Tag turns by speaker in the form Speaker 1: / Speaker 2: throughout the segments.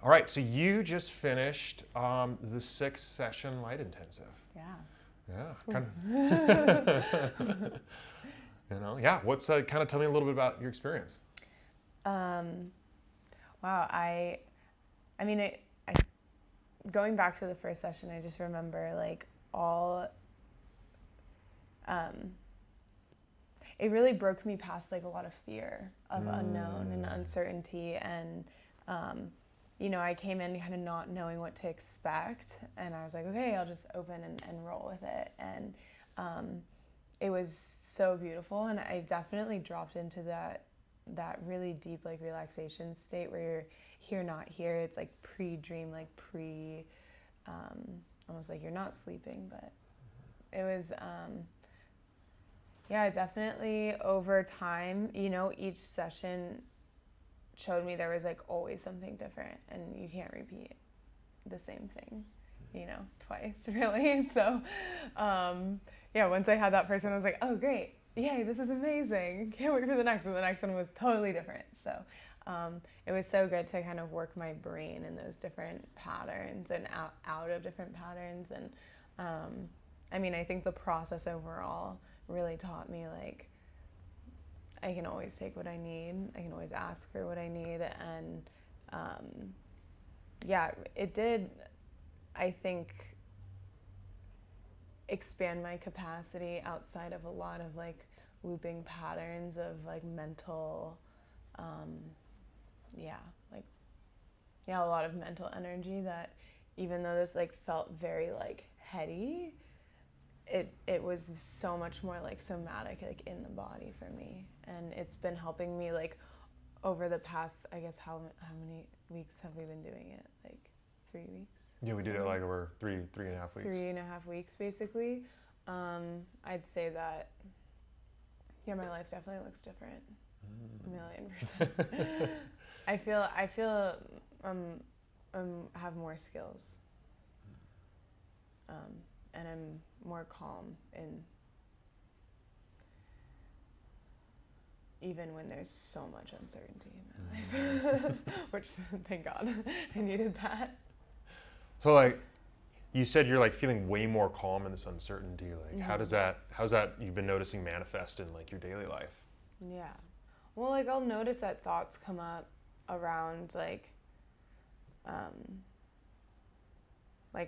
Speaker 1: All right, so you just finished the 6-session light intensive.
Speaker 2: Yeah.
Speaker 1: Yeah, kind of. Yeah. What's kind of tell me a little bit about your experience.
Speaker 2: Wow. I mean, going back to the first session, I just remember like um, it really broke me past like a lot of fear of unknown and uncertainty. And, I came in kind of not knowing what to expect. And I was like, okay, I'll just open and roll with it. And it was so beautiful. And I definitely dropped into that really deep like relaxation state where you're here, not here. It's like pre-dream, like almost like you're not sleeping, but it was, yeah, definitely over time, each session showed me there was like always something different and you can't repeat the same thing, twice really. So, yeah, once I had that first one, I was like, oh, great. Yay, this is amazing. Can't wait for the next one. The next one was totally different. So it was so good to kind of work my brain in those different patterns and out of different patterns. And I think the process overall really taught me like I can always take what I need. I can always ask for what I need. And yeah, it did, I think, expand my capacity outside of a lot of like looping patterns of like mental, a lot of mental energy that even though this like felt very like heady, it was so much more like somatic, like in the body for me. And it's been helping me like over the past, I guess, how many weeks have we been doing it? Like 3 weeks?
Speaker 1: Yeah, we did it like over 3.5 weeks.
Speaker 2: 3.5 weeks, basically. I'd say that, yeah, my life definitely looks different. 1,000,000%. I feel have more skills. And I'm more calm in even when there's so much uncertainty in my life, which thank God I needed that.
Speaker 1: So like you said you're like feeling way more calm in this uncertainty. Like how's that you've been noticing manifest in like your daily life?
Speaker 2: Yeah. Well, like I'll notice that thoughts come up around like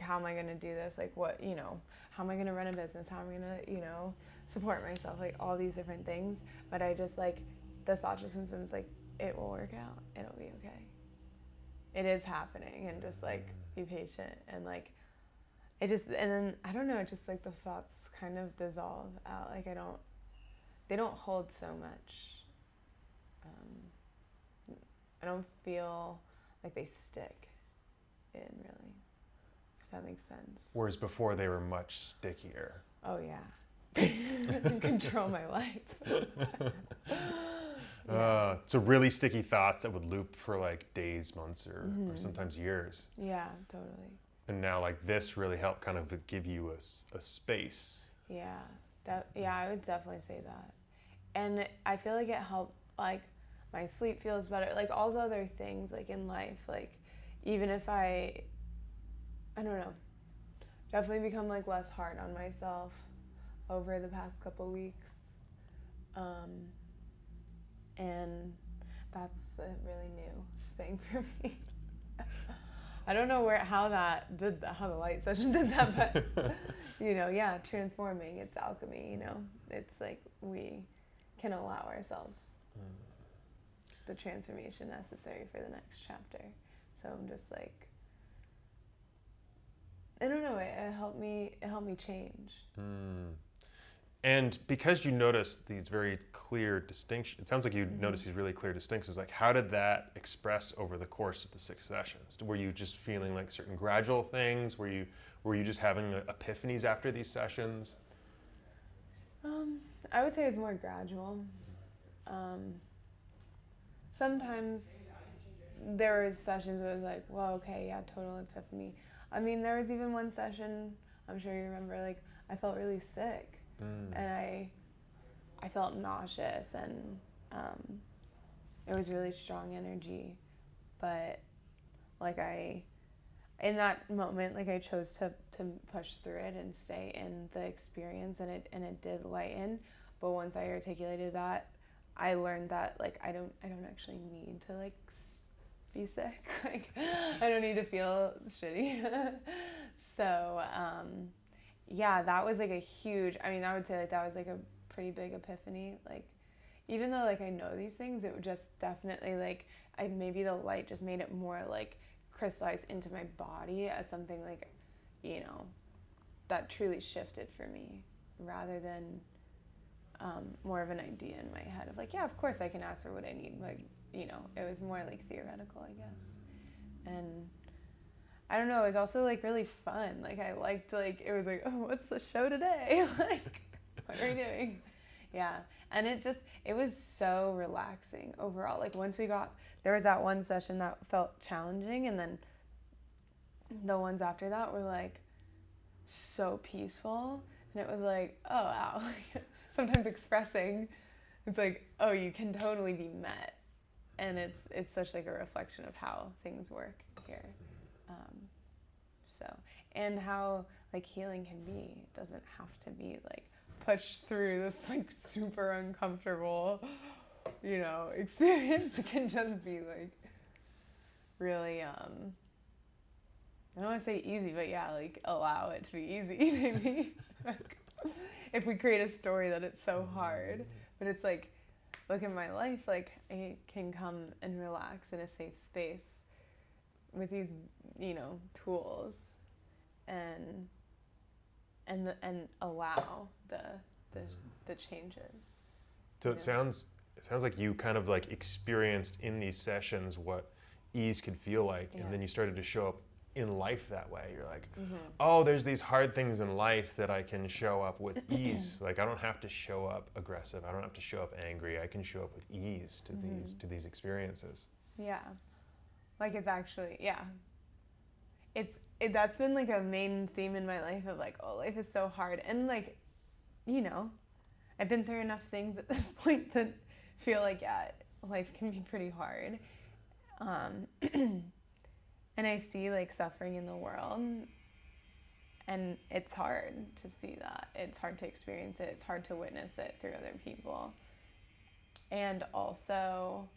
Speaker 2: how am I going to do this? Like what, how am I going to run a business? How am I going to, support myself? Like all these different things. But I just like, the thought just comes like, it will work out. It'll be okay. It is happening. And just like, be patient. And like, and then, I don't know, it just like the thoughts kind of dissolve out. Like they don't hold so much. I don't feel like they stick in really. That makes sense.
Speaker 1: Whereas before they were much stickier.
Speaker 2: Oh yeah. Control my life.
Speaker 1: Yeah. So really sticky thoughts that would loop for like days, months, or sometimes years.
Speaker 2: Yeah, totally.
Speaker 1: And now like this really helped kind of give you a space.
Speaker 2: Yeah, I would definitely say that. And I feel like it helped, like my sleep feels better, like all the other things like in life, like even if I don't know, definitely become like less hard on myself over the past couple weeks. And that's a really new thing for me. I don't know how the light session did that, but yeah, transforming, it's alchemy, it's like we can allow ourselves the transformation necessary for the next chapter. So I'm just like, I don't know, it helped me change.
Speaker 1: And because you noticed these very clear distinctions, it sounds like you noticed these really clear distinctions, like how did that express over the course of the 6 sessions? Were you just feeling like certain gradual things? Were you just having epiphanies after these sessions?
Speaker 2: I would say it's more gradual. Sometimes there was sessions where it was like, well, okay, yeah, total epiphany. I mean, there was even one session, I'm sure you remember, like I felt really sick. And I felt nauseous, and it was really strong energy, but Like in that moment, like I chose to push through it and stay in the experience, and it did lighten. But once I articulated that, I learned that like I don't actually need to like be sick. Like I don't need to feel shitty. So yeah, that was like a huge. I mean, I would say like that was like a pretty big epiphany. Like even though like I know these things, it would just definitely like maybe the light just made it more like crystallized into my body as something like, you know, that truly shifted for me rather than more of an idea in my head of like, yeah, of course I can ask for what I need. Like, you know, it was more like theoretical, I guess. And I don't know, it was also like really fun. Like I liked like, it was like, oh, what's the show today? Like, what are we doing? Yeah. And it was so relaxing overall. Like once there was that one session that felt challenging, and then the ones after that were like so peaceful. And it was like, oh wow. Sometimes expressing, it's like, oh, you can totally be met. And it's such like a reflection of how things work here. And how like healing can be. It doesn't have to be like pushed through this like super uncomfortable, you know, experience. It can just be like really I don't want to say easy, but yeah, like allow it to be easy maybe. Like, if we create a story that it's so hard, but it's like, look at my life, like I can come and relax in a safe space with these, you know, tools and allow the changes.
Speaker 1: So it sounds like you kind of like experienced in these sessions what ease could feel like, and then you started to show up in life that way. You're like, oh, there's these hard things in life that I can show up with ease. Like I don't have to show up aggressive. I don't have to show up angry. I can show up with ease to these experiences.
Speaker 2: Yeah, like it's actually that's been like a main theme in my life of like, oh, life is so hard, and like, you know, I've been through enough things at this point to feel like life can be pretty hard. And I see like suffering in the world, and it's hard to see that. It's hard to experience it. It's hard to witness it through other people. And also,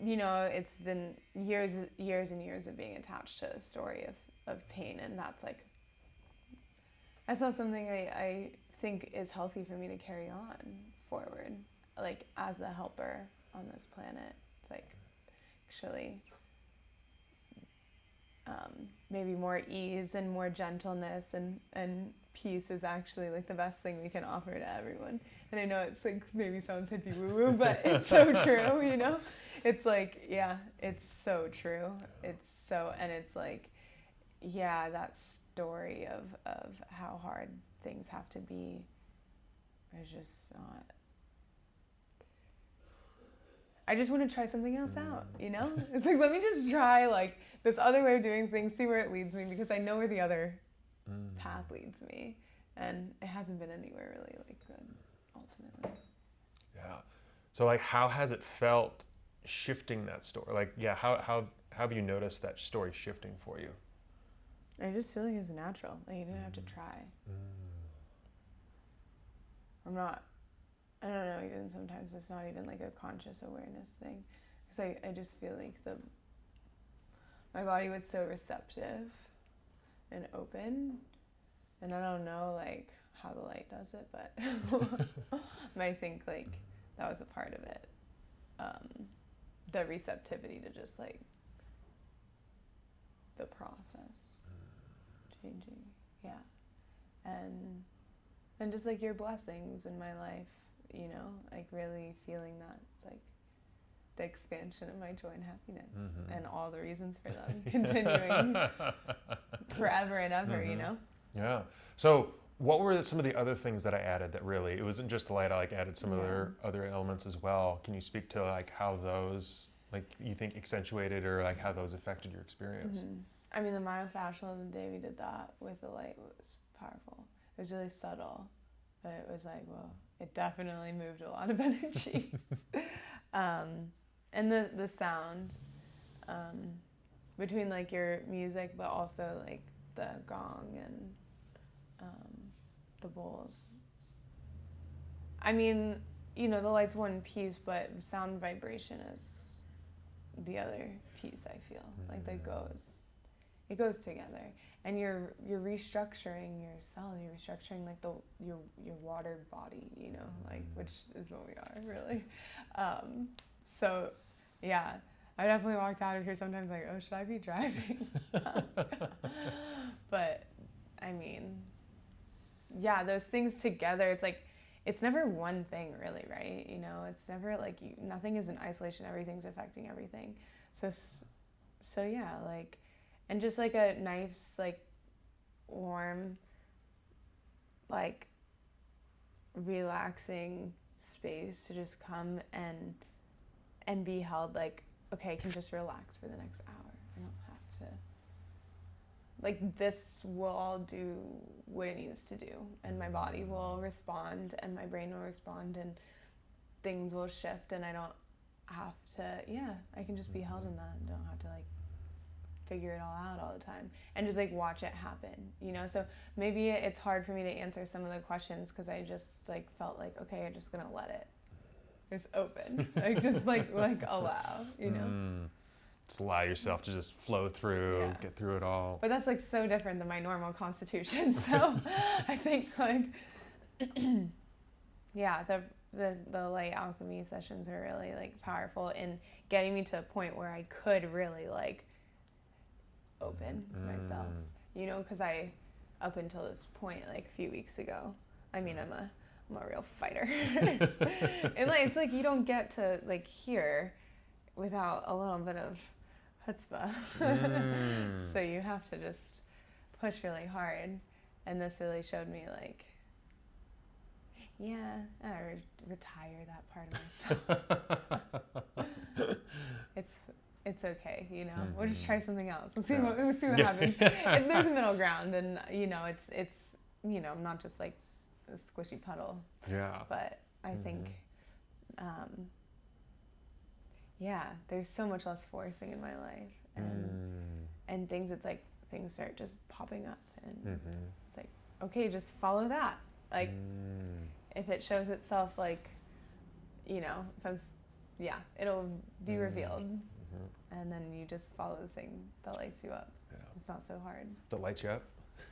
Speaker 2: you know, it's been years and years of being attached to a story of pain, and that's not something I think is healthy for me to carry on forward, like as a helper on this planet. It's like actually maybe more ease and more gentleness and peace is actually like the best thing we can offer to everyone. And I know it's like maybe sounds hippie woo-woo, but it's so true, you know? It's like, yeah, it's so true. It's like, yeah, that story of how hard things have to be is just not. I just want to try something else out, you know? It's like, let me just try like this other way of doing things, see where it leads me, because I know where the other path leads me. And it hasn't been anywhere really like good, ultimately.
Speaker 1: Yeah. So like, how has it felt shifting that story? Like, yeah, how have you noticed that story shifting for you?
Speaker 2: I just feel like it's natural. Like you didn't have to try. I don't know, even sometimes it's not even like a conscious awareness thing. Because I just feel like my body was so receptive and open. And I don't know like how the light does it, but I think like that was a part of it. The receptivity to just like the process changing. Yeah. And just like your blessings in my life, you know, like really feeling that it's like the expansion of my joy and happiness and all the reasons for them continuing forever and ever, you know?
Speaker 1: Yeah. So what were some of the other things that I added that really, it wasn't just the light, I like added some other elements as well. Can you speak to like how those, like you think accentuated or like how those affected your experience?
Speaker 2: I mean, the myofascial, the day we did that with the light was powerful. It was really subtle, but it was like, whoa, it definitely moved a lot of energy. And the sound between like your music, but also like the gong and the bowls. I mean, you know, the light's one piece, but sound vibration is the other piece. I feel like it goes together, and you're restructuring your cell. You're restructuring like your water body, you know, like, which is what we are really. So, yeah, I definitely walked out of here sometimes like, oh, should I be driving? But I mean, yeah, those things together. It's like, it's never one thing really, right? You know, it's never like nothing is in isolation. Everything's affecting everything. So yeah, like, and just like a nice, like, warm, like, relaxing space to just come and be held. Like, okay, I can just relax for the next hour. I don't have to. Like, this will all do what it needs to do, and my body will respond, and my brain will respond, and things will shift, and I don't have to. Yeah, I can just be held in that, and don't have to like figure it all out all the time, and just like watch it happen, you know. So maybe it's hard for me to answer some of the questions because I just like felt like, okay, I'm just gonna let it just open, like just like allow, you know.
Speaker 1: Just allow yourself to just flow through, get through it all.
Speaker 2: But that's like so different than my normal constitution. So I think like, yeah, the light alchemy sessions are really like powerful in getting me to a point where I could really like open myself, you know, because I, up until this point, like a few weeks ago, I mean, I'm a real fighter. And like, it's like you don't get to like hear without a little bit of chutzpah. So you have to just push really hard, and this really showed me like, yeah, I retire that part of myself. It's okay, you know. We'll just try something else. We'll see what happens. And there's a middle ground, and you know, it's you know, I'm not just like a squishy puddle.
Speaker 1: Yeah.
Speaker 2: But I think, yeah, there's so much less forcing in my life, and things. It's like things start just popping up, and it's like, okay, just follow that. Like, if it shows itself, like, you know, it'll be revealed. And then you just follow the thing that lights you up. Yeah. It's not so hard.
Speaker 1: That lights you up?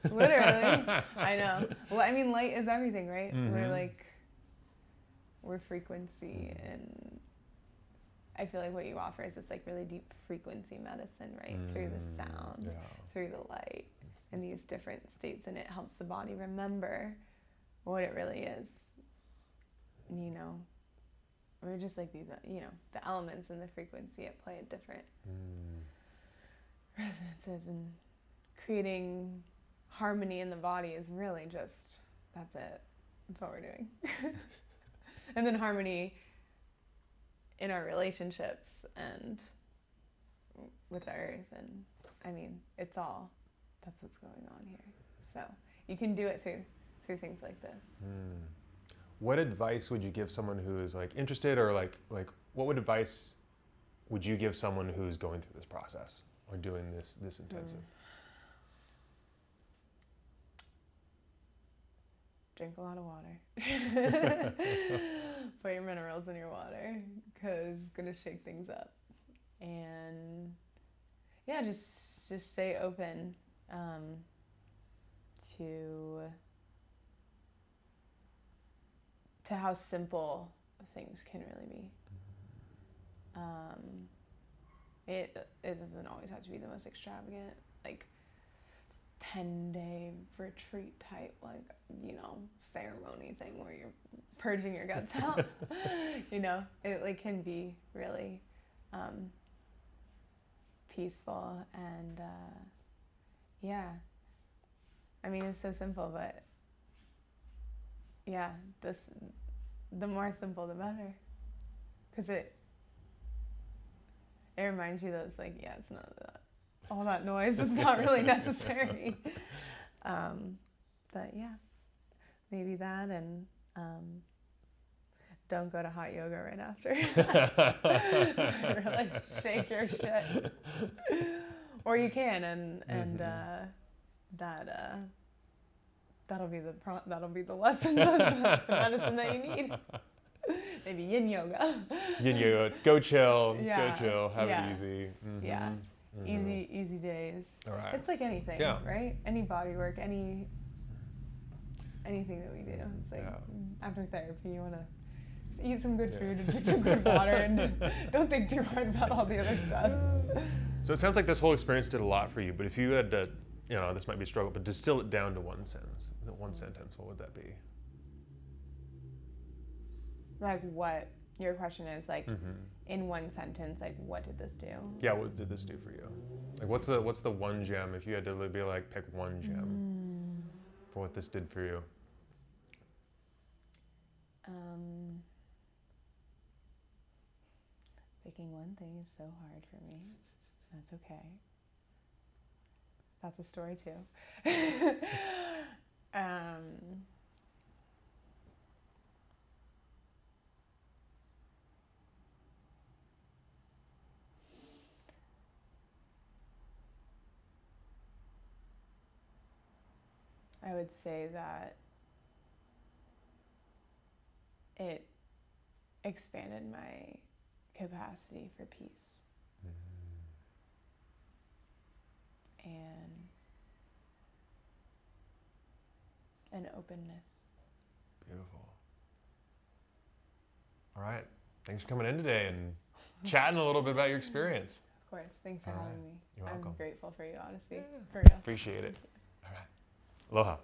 Speaker 2: Literally. I know. Well, I mean, light is everything, right? We're frequency, and I feel like what you offer is this like really deep frequency medicine, right? Through the sound, through the light, and these different states, and it helps the body remember what it really is. You know, we're just like these, you know, the elements and the frequency at play at different resonances, and creating harmony in the body is really just, that's it. That's all we're doing. And then harmony in our relationships and with the earth, and I mean, it's all, that's what's going on here. So you can do it through things like this.
Speaker 1: What advice would you give someone who is like interested, or like what advice would you give someone who's going through this process or doing this intensive?
Speaker 2: Drink a lot of water. Put your minerals in your water, because it's gonna shake things up. And yeah, just stay open to how simple things can really be. It doesn't always have to be the most extravagant, like 10-day retreat type, like, you know, ceremony thing where you're purging your guts out. You know, it like can be really peaceful, and yeah, I mean, it's so simple, but yeah, the more simple the better, because it reminds you that it's like, yeah, it's not all that noise is not really necessary. But yeah, maybe that, and don't go to hot yoga right after. Really shake your shit. Or you can, and that'll be the lesson, the medicine that you need. Maybe yin yoga.
Speaker 1: Yin yoga. Go chill.
Speaker 2: Yeah.
Speaker 1: Go chill. Have
Speaker 2: Yeah.
Speaker 1: it easy. Mm-hmm.
Speaker 2: Yeah.
Speaker 1: Mm-hmm.
Speaker 2: Easy days.
Speaker 1: All right.
Speaker 2: It's like anything,
Speaker 1: Yeah.
Speaker 2: right? Any body work, anything that we do. It's like after therapy, you want to just eat some good food and drink some good water, and don't think too hard about all the other stuff.
Speaker 1: So it sounds like this whole experience did a lot for you, but if you had to, this might be a struggle, but distill it down to one sentence, what would that be?
Speaker 2: Like what? Your question is like, in one sentence, like what did this do?
Speaker 1: Yeah, what did this do for you? Like what's the one gem, if you had to be like, pick one gem for what this did for you?
Speaker 2: Picking one thing is so hard for me. That's okay. That's a story too. I would say that it expanded my capacity for peace and an openness.
Speaker 1: Beautiful. All right. Thanks for coming in today and chatting a little bit about your experience.
Speaker 2: Of course. Thanks for
Speaker 1: All
Speaker 2: having
Speaker 1: right.
Speaker 2: me.
Speaker 1: You're welcome.
Speaker 2: I'm grateful for you, honestly. For real.
Speaker 1: Appreciate it. All right. Aloha.